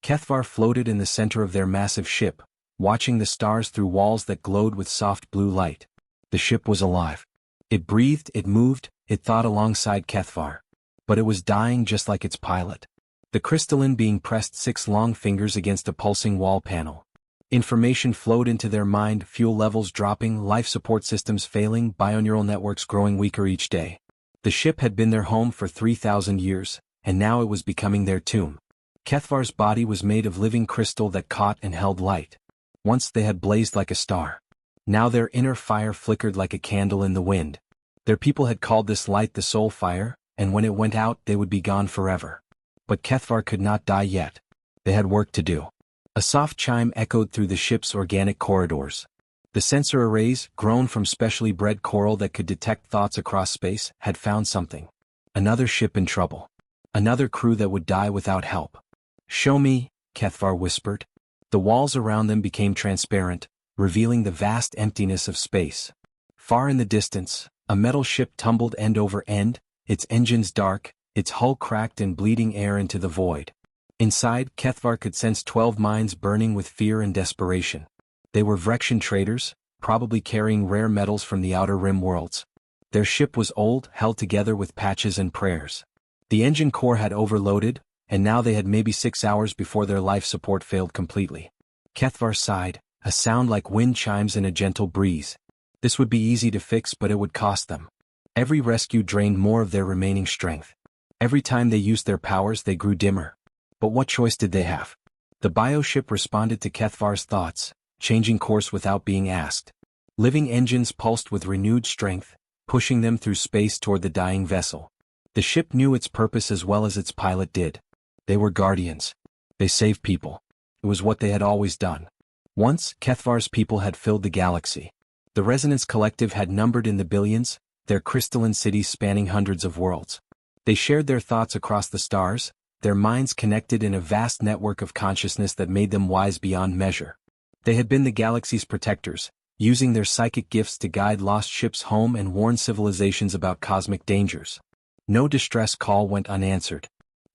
Kethvar floated in the center of their massive ship, watching the stars through walls that glowed with soft blue light. The ship was alive. It breathed, it moved, it thought alongside Kethvar. But it was dying just like its pilot. The crystalline being pressed 6 long fingers against a pulsing wall panel. Information flowed into their mind, fuel levels dropping, life support systems failing, bioneural networks growing weaker each day. The ship had been their home for 3,000 years, and now it was becoming their tomb. Kethvar's body was made of living crystal that caught and held light. Once they had blazed like a star. Now their inner fire flickered like a candle in the wind. Their people had called this light the soul fire, and when it went out they would be gone forever. But Kethvar could not die yet. They had work to do. A soft chime echoed through the ship's organic corridors. The sensor arrays, grown from specially bred coral that could detect thoughts across space, had found something. Another ship in trouble. Another crew that would die without help. "Show me," Kethvar whispered. The walls around them became transparent, revealing the vast emptiness of space. Far in the distance, a metal ship tumbled end over end, its engines dark, its hull cracked and bleeding air into the void. Inside, Kethvar could sense 12 minds burning with fear and desperation. They were Vrexian traders, probably carrying rare metals from the Outer Rim worlds. Their ship was old, held together with patches and prayers. The engine core had overloaded, and now they had maybe 6 hours before their life support failed completely. Kethvar sighed, a sound like wind chimes in a gentle breeze. This would be easy to fix, but it would cost them. Every rescue drained more of their remaining strength. Every time they used their powers they grew dimmer. But what choice did they have? The bioship responded to Kethvar's thoughts, changing course without being asked. Living engines pulsed with renewed strength, pushing them through space toward the dying vessel. The ship knew its purpose as well as its pilot did. They were guardians. They saved people. It was what they had always done. Once, Kethvar's people had filled the galaxy. The Resonance Collective had numbered in the billions, their crystalline cities spanning hundreds of worlds. They shared their thoughts across the stars, their minds connected in a vast network of consciousness that made them wise beyond measure. They had been the galaxy's protectors, using their psychic gifts to guide lost ships home and warn civilizations about cosmic dangers. No distress call went unanswered.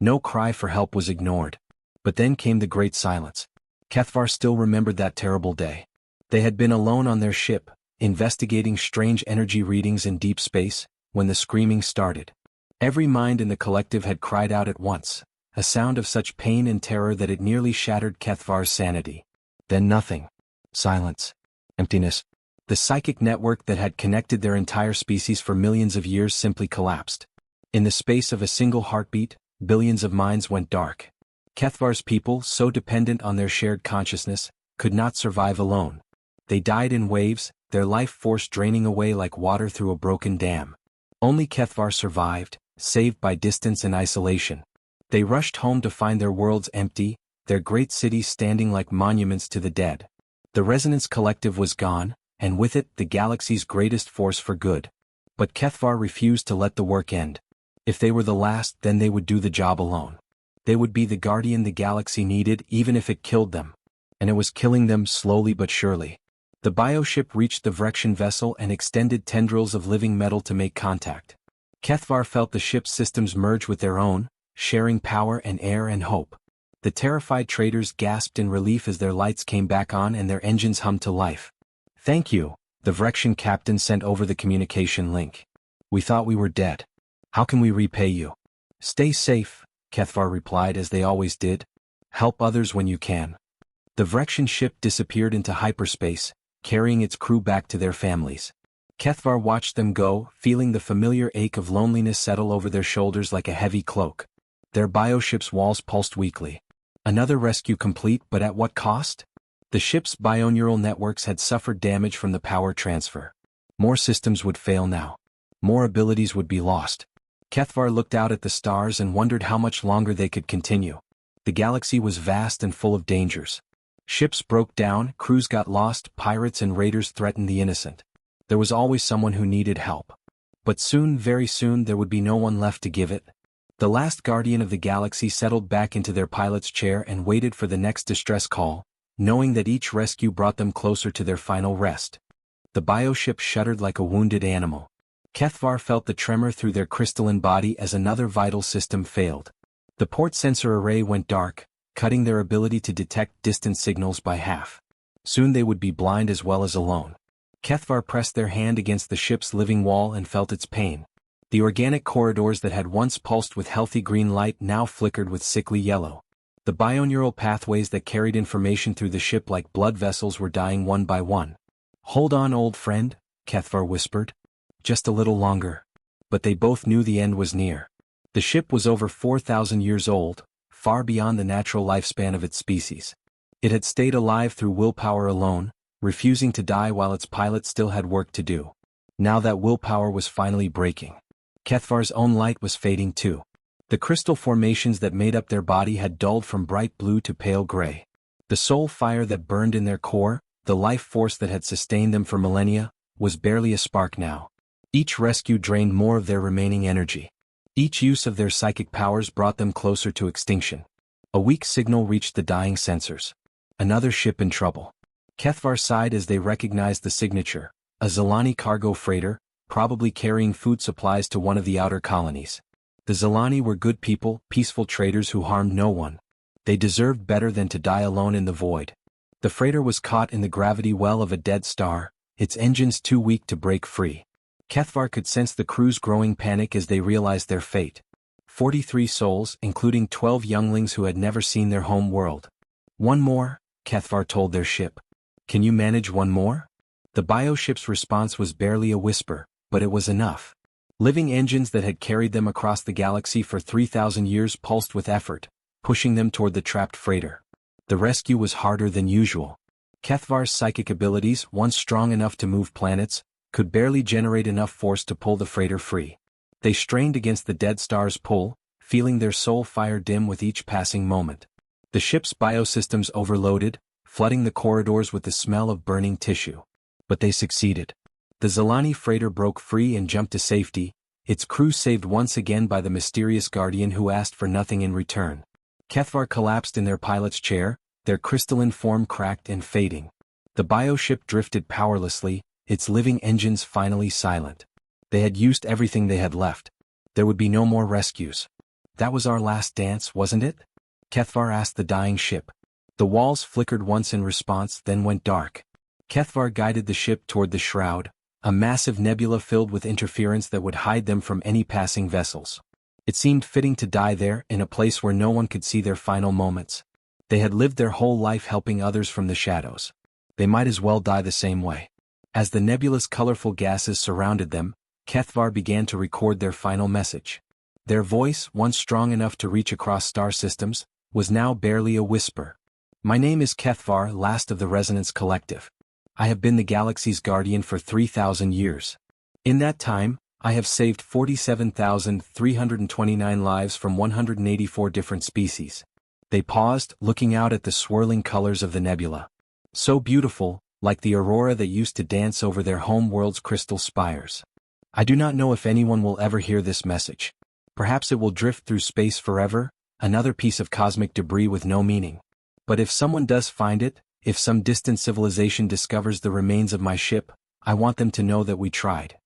No cry for help was ignored. But then came the great silence. Kethvar still remembered that terrible day. They had been alone on their ship, investigating strange energy readings in deep space, when the screaming started. Every mind in the collective had cried out at once, a sound of such pain and terror that it nearly shattered Kethvar's sanity. Then nothing. Silence. Emptiness. The psychic network that had connected their entire species for millions of years simply collapsed. In the space of a single heartbeat, billions of minds went dark. Kethvar's people, so dependent on their shared consciousness, could not survive alone. They died in waves, their life force draining away like water through a broken dam. Only Kethvar survived, saved by distance and isolation. They rushed home to find their worlds empty, their great cities standing like monuments to the dead. The Resonance Collective was gone, and with it the galaxy's greatest force for good. But Kethvar refused to let the work end. If they were the last, then they would do the job alone. They would be the guardian the galaxy needed, even if it killed them. And it was killing them slowly but surely. The bioship reached the Vrexian vessel and extended tendrils of living metal to make contact. Kethvar felt the ship's systems merge with their own, sharing power and air and hope. The terrified traders gasped in relief as their lights came back on and their engines hummed to life. "Thank you," the Vrexian captain sent over the communication link. "We thought we were dead. How can we repay you?" "Stay safe," Kethvar replied as they always did. "Help others when you can." The Vrexian ship disappeared into hyperspace, carrying its crew back to their families. Kethvar watched them go, feeling the familiar ache of loneliness settle over their shoulders like a heavy cloak. Their bioship's walls pulsed weakly. Another rescue complete, but at what cost? The ship's bioneural networks had suffered damage from the power transfer. More systems would fail now. More abilities would be lost. Kethvar looked out at the stars and wondered how much longer they could continue. The galaxy was vast and full of dangers. Ships broke down, crews got lost, pirates and raiders threatened the innocent. There was always someone who needed help. But soon, very soon, there would be no one left to give it. The last guardian of the galaxy settled back into their pilot's chair and waited for the next distress call, knowing that each rescue brought them closer to their final rest. The bioship shuddered like a wounded animal. Kethvar felt the tremor through their crystalline body as another vital system failed. The port sensor array went dark, cutting their ability to detect distant signals by half. Soon they would be blind as well as alone. Kethvar pressed their hand against the ship's living wall and felt its pain. The organic corridors that had once pulsed with healthy green light now flickered with sickly yellow. The bioneural pathways that carried information through the ship like blood vessels were dying one by one. "Hold on, old friend," Kethvar whispered. "Just a little longer." But they both knew the end was near. The ship was over 4,000 years old, far beyond the natural lifespan of its species. It had stayed alive through willpower alone, refusing to die while its pilot still had work to do. Now that willpower was finally breaking. Kethvar's own light was fading too. The crystal formations that made up their body had dulled from bright blue to pale gray. The soul fire that burned in their core, the life force that had sustained them for millennia, was barely a spark now. Each rescue drained more of their remaining energy. Each use of their psychic powers brought them closer to extinction. A weak signal reached the dying sensors. Another ship in trouble. Kethvar sighed as they recognized the signature, a Zilani cargo freighter, probably carrying food supplies to one of the outer colonies. The Zilani were good people, peaceful traders who harmed no one. They deserved better than to die alone in the void. The freighter was caught in the gravity well of a dead star, its engines too weak to break free. Kethvar could sense the crew's growing panic as they realized their fate. 43 souls, including 12 younglings who had never seen their home world. "One more," Kethvar told their ship. "Can you manage one more?" The bioship's response was barely a whisper, but it was enough. Living engines that had carried them across the galaxy for 3,000 years pulsed with effort, pushing them toward the trapped freighter. The rescue was harder than usual. Kethvar's psychic abilities, once strong enough to move planets, could barely generate enough force to pull the freighter free. They strained against the dead star's pull, feeling their soul fire dim with each passing moment. The ship's biosystems overloaded, flooding the corridors with the smell of burning tissue. But they succeeded. The Zilani freighter broke free and jumped to safety, its crew saved once again by the mysterious guardian who asked for nothing in return. Kethvar collapsed in their pilot's chair, their crystalline form cracked and fading. The bioship drifted powerlessly, its living engines finally silent. They had used everything they had left. There would be no more rescues. "That was our last dance, wasn't it?" Kethvar asked the dying ship. The walls flickered once in response, then went dark. Kethvar guided the ship toward the shroud, a massive nebula filled with interference that would hide them from any passing vessels. It seemed fitting to die there, in a place where no one could see their final moments. They had lived their whole life helping others from the shadows. They might as well die the same way. As the nebulous colorful gases surrounded them, Kethvar began to record their final message. Their voice, once strong enough to reach across star systems, was now barely a whisper. "My name is Kethvar, last of the Resonance Collective. I have been the galaxy's guardian for 3,000 years. In that time, I have saved 47,329 lives from 184 different species." They paused, looking out at the swirling colors of the nebula. So beautiful, like the aurora that used to dance over their home world's crystal spires. "I do not know if anyone will ever hear this message. Perhaps it will drift through space forever, another piece of cosmic debris with no meaning. But if someone does find it, if some distant civilization discovers the remains of my ship, I want them to know that we tried."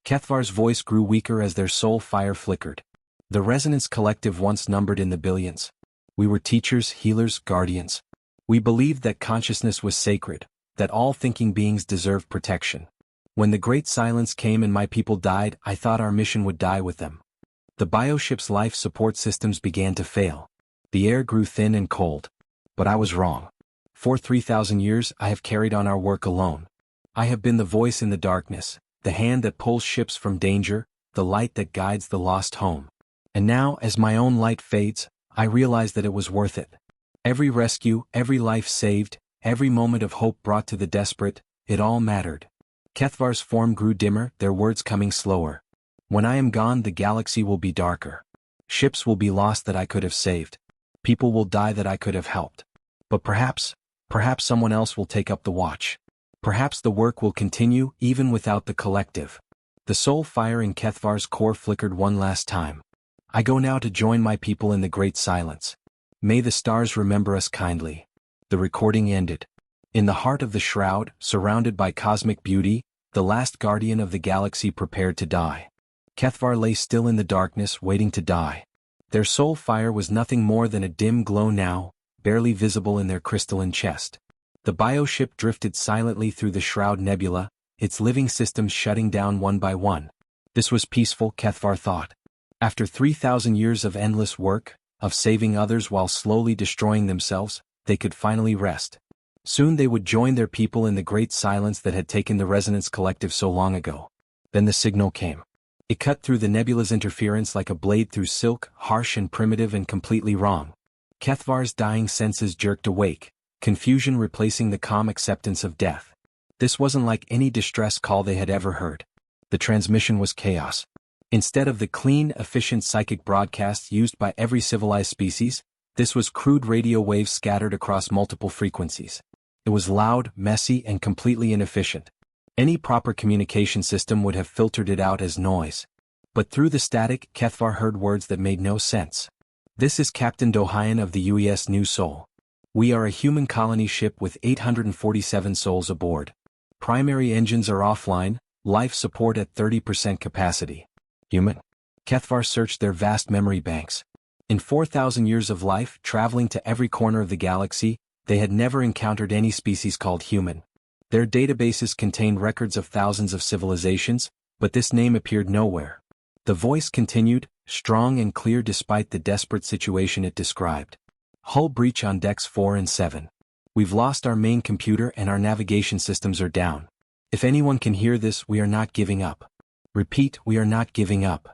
Kethvar's voice grew weaker as their soul fire flickered. The Resonance Collective once numbered in the billions. We were teachers, healers, guardians. We believed that consciousness was sacred, that all thinking beings deserved protection. When the Great Silence came and my people died, I thought our mission would die with them. The bioship's life support systems began to fail. The air grew thin and cold. But I was wrong. For 3,000 years I have carried on our work alone. I have been the voice in the darkness, the hand that pulls ships from danger, the light that guides the lost home. And now, as my own light fades, I realize that it was worth it. Every rescue, every life saved, every moment of hope brought to the desperate, it all mattered. Kethvar's form grew dimmer, their words coming slower. "When I am gone, the galaxy will be darker. Ships will be lost that I could have saved. People will die that I could have helped. But perhaps someone else will take up the watch. Perhaps the work will continue, even without the collective." The soul fire in Kethvar's core flickered one last time. "I go now to join my people in the great silence. May the stars remember us kindly." The recording ended. In the heart of the shroud, surrounded by cosmic beauty, the last guardian of the galaxy prepared to die. Kethvar lay still in the darkness, waiting to die. Their soul fire was nothing more than a dim glow now, barely visible in their crystalline chest. The bioship drifted silently through the Shroud Nebula, its living systems shutting down one by one. This was peaceful, Kethvar thought. After 3,000 years of endless work, of saving others while slowly destroying themselves, they could finally rest. Soon they would join their people in the great silence that had taken the Resonance Collective so long ago. Then the signal came. It cut through the nebula's interference like a blade through silk, harsh and primitive and completely wrong. Kethvar's dying senses jerked awake, confusion replacing the calm acceptance of death. This wasn't like any distress call they had ever heard. The transmission was chaos. Instead of the clean, efficient psychic broadcasts used by every civilized species, this was crude radio waves scattered across multiple frequencies. It was loud, messy, and completely inefficient. Any proper communication system would have filtered it out as noise. But through the static, Kethvar heard words that made no sense. "This is Captain Dohayan of the UES New Soul. We are a human colony ship with 847 souls aboard. Primary engines are offline, life support at 30% capacity. Human?" Kethvar searched their vast memory banks. In 4,000 years of life, traveling to every corner of the galaxy, they had never encountered any species called human. Their databases contained records of thousands of civilizations, but this name appeared nowhere. The voice continued, strong and clear despite the desperate situation it described. "Hull breach on decks 4 and 7. We've lost our main computer and our navigation systems are down. If anyone can hear this, we are not giving up. Repeat, we are not giving up."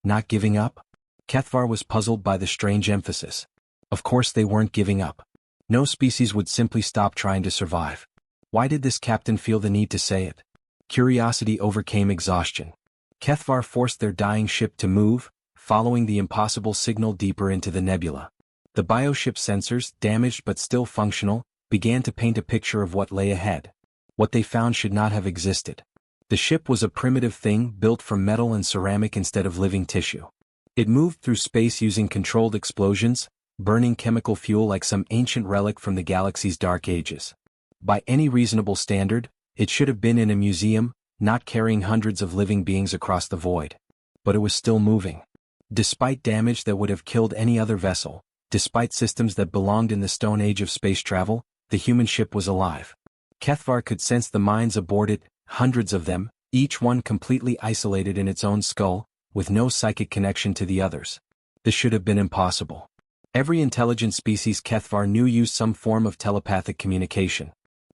Not giving up? Kethvar was puzzled by the strange emphasis. Of course they weren't giving up. No species would simply stop trying to survive. Why did this captain feel the need to say it? Curiosity overcame exhaustion. Kethvar forced their dying ship to move, following the impossible signal deeper into the nebula. The bioship sensors, damaged but still functional, began to paint a picture of what lay ahead. What they found should not have existed. The ship was a primitive thing built from metal and ceramic instead of living tissue. It moved through space using controlled explosions, burning chemical fuel like some ancient relic from the galaxy's dark ages. By any reasonable standard, it should have been in a museum, not carrying hundreds of living beings across the void. But it was still moving. Despite damage that would have killed any other vessel, despite systems that belonged in the Stone Age of space travel, the human ship was alive. Kethvar could sense the minds aboard it, hundreds of them, each one completely isolated in its own skull, with no psychic connection to the others. This should have been impossible. Every intelligent species Kethvar knew used some form of telepathic communication.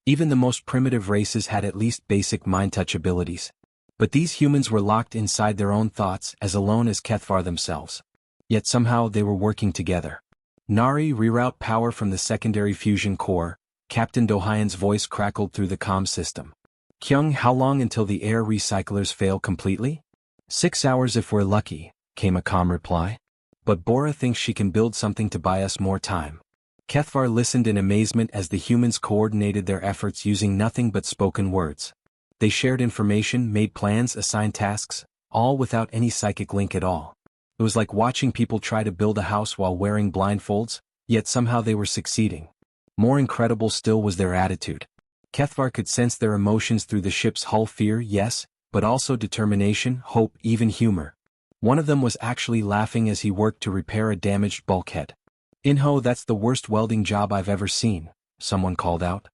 Even the most primitive races had at least basic mind-touch abilities. But these humans were locked inside their own thoughts as alone as Kethvar themselves. Yet somehow they were working together. "Nari, reroute power from the secondary fusion core," Captain Dohayan's voice crackled through the comm system. "Kyung, how long until the air recyclers fail completely?" 6 hours if we're lucky, came a calm reply. "But Bora thinks she can build something to buy us more time." Kethvar listened in amazement as the humans coordinated their efforts using nothing but spoken words. They shared information, made plans, assigned tasks, all without any psychic link at all. It was like watching people try to build a house while wearing blindfolds, yet somehow they were succeeding. More incredible still was their attitude. Kethvar could sense their emotions through the ship's hull: fear, yes, but also determination, hope, even humor. One of them was actually laughing as he worked to repair a damaged bulkhead. "Inho, that's the worst welding job I've ever seen," someone called out.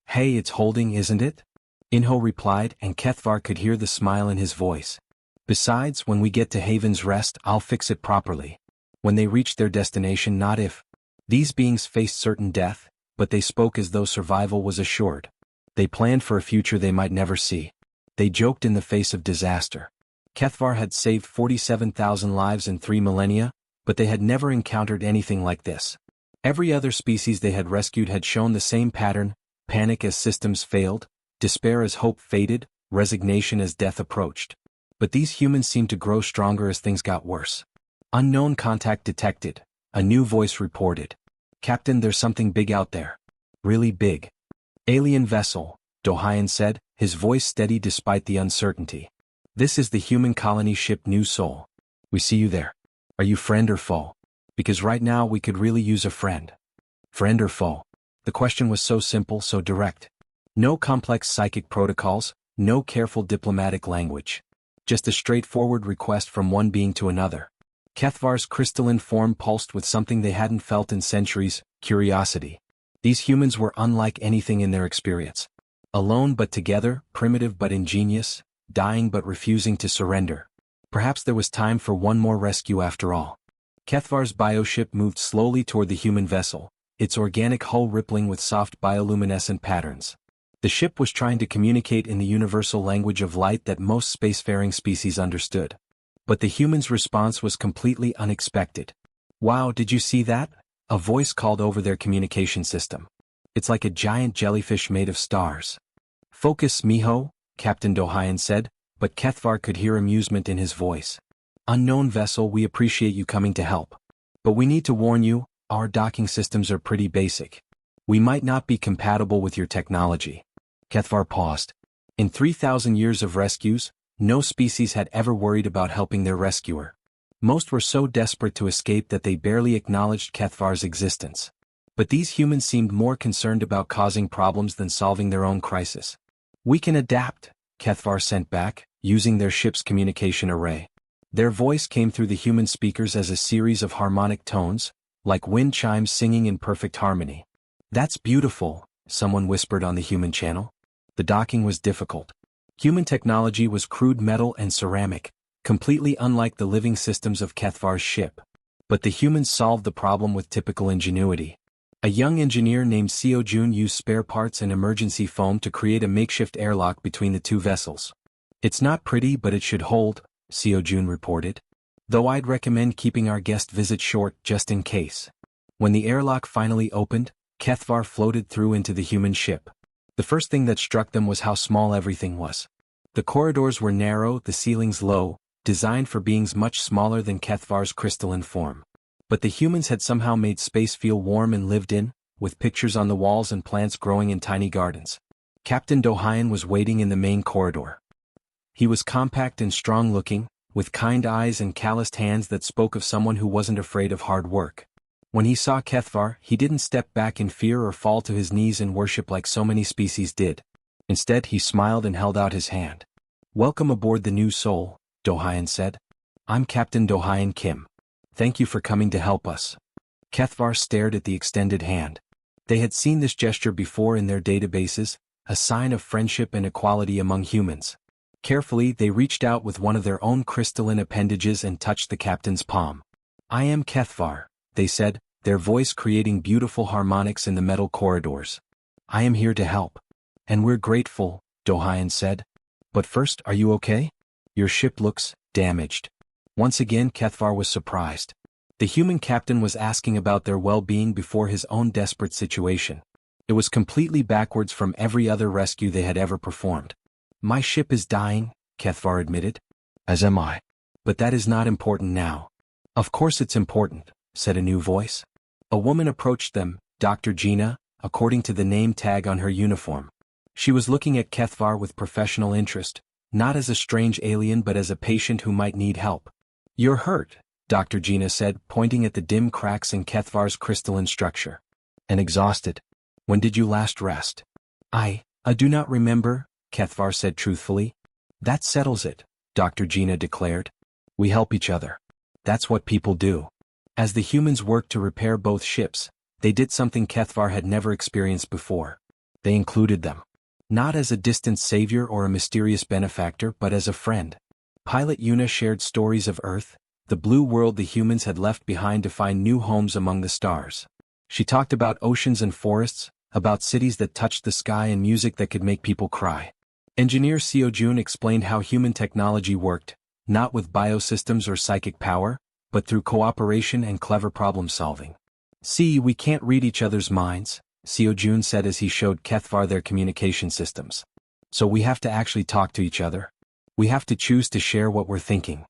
"Hey, it's holding, isn't it?" Inho replied, and Kethvar could hear the smile in his voice. "Besides, when we get to Haven's Rest, I'll fix it properly." When they reached their destination, not if. These beings faced certain death, but they spoke as though survival was assured. They planned for a future they might never see. They joked in the face of disaster. Kethvar had saved 47,000 lives in 3 millennia, but they had never encountered anything like this. Every other species they had rescued had shown the same pattern: panic as systems failed, despair as hope faded, resignation as death approached. But these humans seemed to grow stronger as things got worse. Unknown contact detected. A new voice reported. "Captain, there's something big out there. Really big." "Alien vessel," Dohayan said, his voice steady despite the uncertainty. "This is the human colony ship New Soul. We see you there. Are you friend or foe? Because right now we could really use a friend." Friend or foe? The question was so simple, so direct. No complex psychic protocols, no careful diplomatic language. Just a straightforward request from one being to another. Kethvar's crystalline form pulsed with something they hadn't felt in centuries: curiosity. These humans were unlike anything in their experience. Alone but together, primitive but ingenious, dying but refusing to surrender. Perhaps there was time for one more rescue after all. Kethvar's bioship moved slowly toward the human vessel, its organic hull rippling with soft bioluminescent patterns. The ship was trying to communicate in the universal language of light that most spacefaring species understood. But the human's response was completely unexpected. "Wow, did you see that?" A voice called over their communication system. "It's like a giant jellyfish made of stars." "Focus, mijo," Captain Dohayan said, but Kethvar could hear amusement in his voice. "Unknown vessel, we appreciate you coming to help. But we need to warn you, our docking systems are pretty basic. We might not be compatible with your technology." Kethvar paused. In 3,000 years of rescues, no species had ever worried about helping their rescuer. Most were so desperate to escape that they barely acknowledged Kethvar's existence. But these humans seemed more concerned about causing problems than solving their own crisis. "We can adapt," Kethvar sent back, using their ship's communication array. Their voice came through the human speakers as a series of harmonic tones, like wind chimes singing in perfect harmony. "That's beautiful," someone whispered on the human channel. The docking was difficult. Human technology was crude metal and ceramic, completely unlike the living systems of Kethvar's ship. But the humans solved the problem with typical ingenuity. A young engineer named Seo Jun used spare parts and emergency foam to create a makeshift airlock between the two vessels. "It's not pretty, but it should hold," Seo Jun reported. "Though I'd recommend keeping our guest visit short just in case." When the airlock finally opened, Kethvar floated through into the human ship. The first thing that struck them was how small everything was. The corridors were narrow, the ceilings low, designed for beings much smaller than Kethvar's crystalline form. But the humans had somehow made space feel warm and lived in, with pictures on the walls and plants growing in tiny gardens. Captain Dohayan was waiting in the main corridor. He was compact and strong-looking, with kind eyes and calloused hands that spoke of someone who wasn't afraid of hard work. When he saw Kethvar, he didn't step back in fear or fall to his knees in worship like so many species did. Instead, he smiled and held out his hand. "Welcome aboard the new soul," Dohayan said. "I'm Captain Dohayan Kim. Thank you for coming to help us." Kethvar stared at the extended hand. They had seen this gesture before in their databases, a sign of friendship and equality among humans. Carefully, they reached out with one of their own crystalline appendages and touched the captain's palm. "I am Kethvar," they said, their voice creating beautiful harmonics in the metal corridors. "I am here to help." "And we're grateful," Dohayan said. "But first, are you okay? Your ship looks damaged." Once again, Kethvar was surprised. The human captain was asking about their well-being before his own desperate situation. It was completely backwards from every other rescue they had ever performed. "My ship is dying," Kethvar admitted. "As am I. But that is not important now." "Of course it's important," said a new voice. A woman approached them, Dr. Gina, according to the name tag on her uniform. She was looking at Kethvar with professional interest, not as a strange alien but as a patient who might need help. "You're hurt," Dr. Gina said, pointing at the dim cracks in Kethvar's crystalline structure. "And exhausted. When did you last rest?" I do not remember," Kethvar said truthfully. "That settles it," Dr. Gina declared. "We help each other. That's what people do." As the humans worked to repair both ships, they did something Kethvar had never experienced before. They included them. Not as a distant savior or a mysterious benefactor but as a friend. Pilot Yuna shared stories of Earth, the blue world the humans had left behind to find new homes among the stars. She talked about oceans and forests, about cities that touched the sky and music that could make people cry. Engineer Seo Jun explained how human technology worked, not with biosystems or psychic power, but through cooperation and clever problem-solving. "See, we can't read each other's minds," Seo Jun said as he showed Kethvar their communication systems. "So we have to actually talk to each other. We have to choose to share what we're thinking."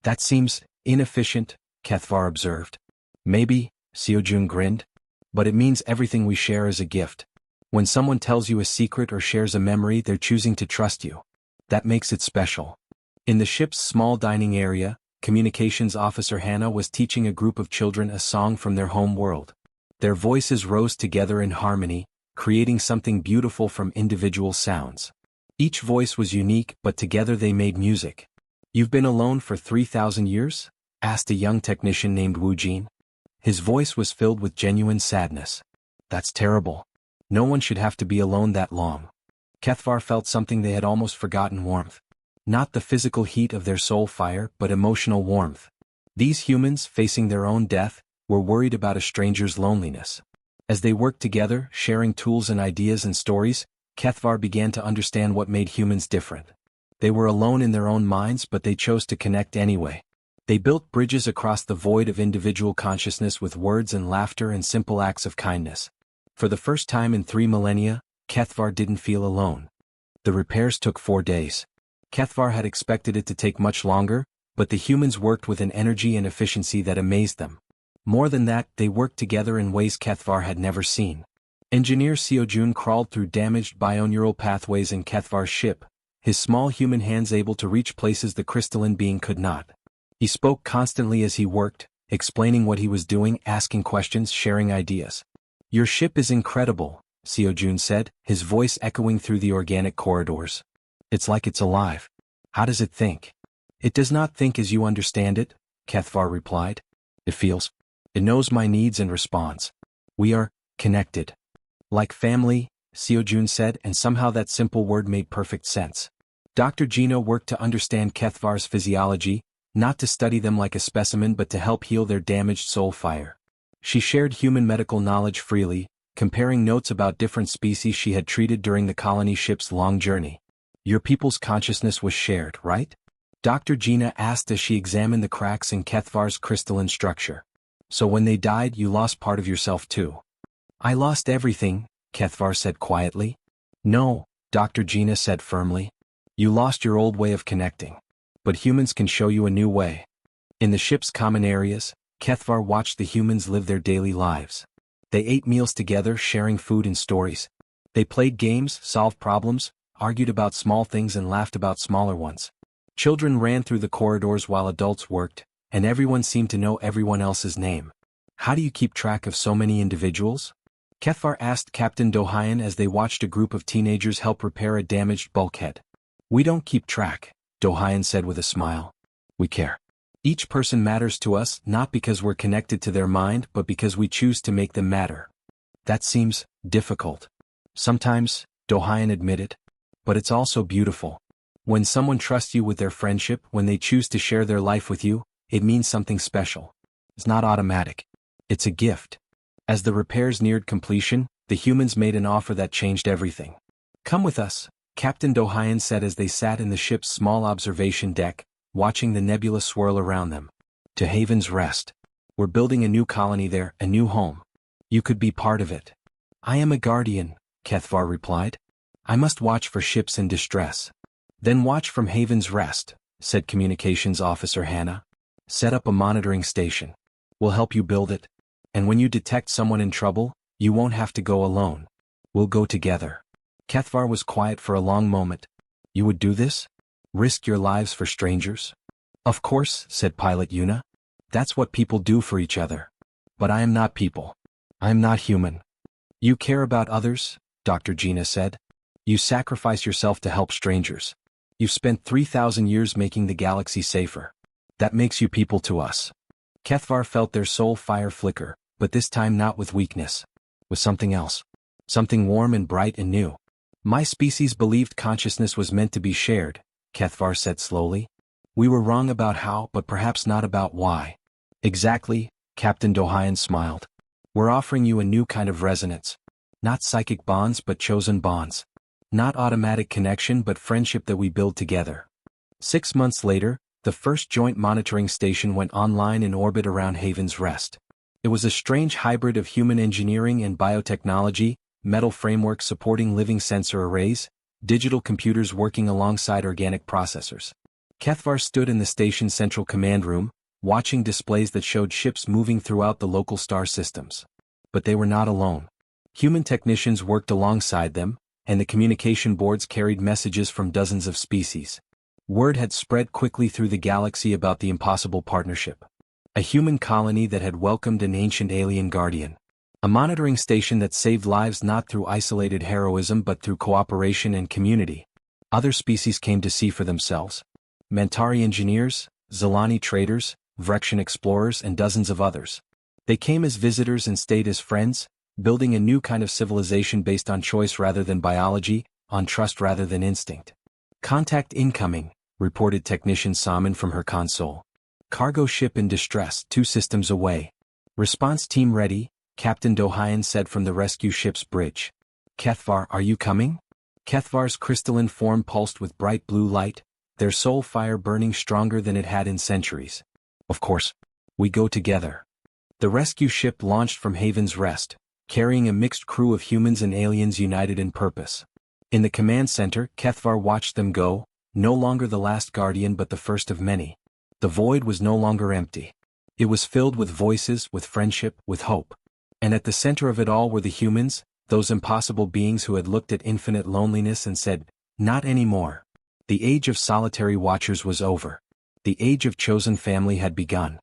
"That seems inefficient," Kethvar observed. "Maybe," Seo Jun grinned. "But it means everything we share is a gift. When someone tells you a secret or shares a memory, they're choosing to trust you. That makes it special." In the ship's small dining area, Communications Officer Hannah was teaching a group of children a song from their home world. Their voices rose together in harmony, creating something beautiful from individual sounds. Each voice was unique, but together they made music. "You've been alone for 3,000 years?" asked a young technician named Wu Jin. His voice was filled with genuine sadness. That's terrible. No one should have to be alone that long. Kethvar felt something they had almost forgotten: warmth. Not the physical heat of their soul fire, but emotional warmth. These humans, facing their own death, were worried about a stranger's loneliness. As they worked together, sharing tools and ideas and stories, Kethvar began to understand what made humans different. They were alone in their own minds, but they chose to connect anyway. They built bridges across the void of individual consciousness with words and laughter and simple acts of kindness. For the first time in 3 millennia, Kethvar didn't feel alone. The repairs took 4 days. Kethvar had expected it to take much longer, but the humans worked with an energy and efficiency that amazed them. More than that, they worked together in ways Kethvar had never seen. Engineer Seojun crawled through damaged bioneural pathways in Kethvar's ship, his small human hands able to reach places the crystalline being could not. He spoke constantly as he worked, explaining what he was doing, asking questions, sharing ideas. "Your ship is incredible," Seojun said, his voice echoing through the organic corridors. "It's like it's alive. How does it think?" "It does not think as you understand it," Kethvar replied. "It feels. It knows my needs and responds. We are connected. Like family," Seojun said, and somehow that simple word made perfect sense. Dr. Gina worked to understand Kethvar's physiology, not to study them like a specimen but to help heal their damaged soul fire. She shared human medical knowledge freely, comparing notes about different species she had treated during the colony ship's long journey. "Your people's consciousness was shared, right?" Dr. Gina asked as she examined the cracks in Kethvar's crystalline structure. "So when they died, you lost part of yourself too?" "I lost everything," Kethvar said quietly. "No," Dr. Gina said firmly. "You lost your old way of connecting. But humans can show you a new way." In the ship's common areas, Kethvar watched the humans live their daily lives. They ate meals together, sharing food and stories. They played games, solved problems, argued about small things and laughed about smaller ones. Children ran through the corridors while adults worked, and everyone seemed to know everyone else's name. "How do you keep track of so many individuals?" Kethvar asked Captain Dohayan as they watched a group of teenagers help repair a damaged bulkhead. "We don't keep track," Dohayan said with a smile. "We care. Each person matters to us, not because we're connected to their mind but because we choose to make them matter." "That seems difficult." "Sometimes," Dohayan admitted. "But it's also beautiful. When someone trusts you with their friendship, when they choose to share their life with you, it means something special. It's not automatic. It's a gift." As the repairs neared completion, the humans made an offer that changed everything. "Come with us," Captain Dohayan said as they sat in the ship's small observation deck, watching the nebula swirl around them. "To Haven's Rest. We're building a new colony there, a new home. You could be part of it." "I am a guardian," Kethvar replied. "I must watch for ships in distress." "Then watch from Haven's Rest," said Communications Officer Hannah. "Set up a monitoring station. We'll help you build it. And when you detect someone in trouble, you won't have to go alone. We'll go together." Kethvar was quiet for a long moment. "You would do this? Risk your lives for strangers?" "Of course," said Pilot Yuna. "That's what people do for each other. But I am not people. I am not human." "You care about others," Dr. Gina said. "You sacrifice yourself to help strangers. You've spent 3,000 years making the galaxy safer. That makes you people to us." Kethvar felt their soul fire flicker, but this time not with weakness. With something else. Something warm and bright and new. "My species believed consciousness was meant to be shared," Kethvar said slowly. "We were wrong about how, but perhaps not about why." "Exactly," Captain Dohayan smiled. "We're offering you a new kind of resonance. Not psychic bonds but chosen bonds. Not automatic connection but friendship that we build together." 6 months later, the first joint monitoring station went online in orbit around Haven's Rest. It was a strange hybrid of human engineering and biotechnology, metal frameworks supporting living sensor arrays, digital computers working alongside organic processors. Kethvar stood in the station's central command room, watching displays that showed ships moving throughout the local star systems. But they were not alone. Human technicians worked alongside them, and the communication boards carried messages from dozens of species. Word had spread quickly through the galaxy about the impossible partnership. A human colony that had welcomed an ancient alien guardian. A monitoring station that saved lives not through isolated heroism but through cooperation and community. Other species came to see for themselves. Mentari engineers, Zilani traders, Vrexian explorers and dozens of others. They came as visitors and stayed as friends, building a new kind of civilization based on choice rather than biology, on trust rather than instinct. Contact incoming, reported technician Salmon from her console. Cargo ship in distress, 2 systems away. Response team ready, Captain Dohayan said from the rescue ship's bridge. Kethvar, are you coming? Kethvar's crystalline form pulsed with bright blue light, their soul fire burning stronger than it had in centuries. Of course. We go together. The rescue ship launched from Haven's Rest, carrying a mixed crew of humans and aliens united in purpose. In the command center, Kethvar watched them go, no longer the last guardian but the first of many. The void was no longer empty. It was filled with voices, with friendship, with hope. And at the center of it all were the humans, those impossible beings who had looked at infinite loneliness and said, not anymore. The age of solitary watchers was over. The age of chosen family had begun.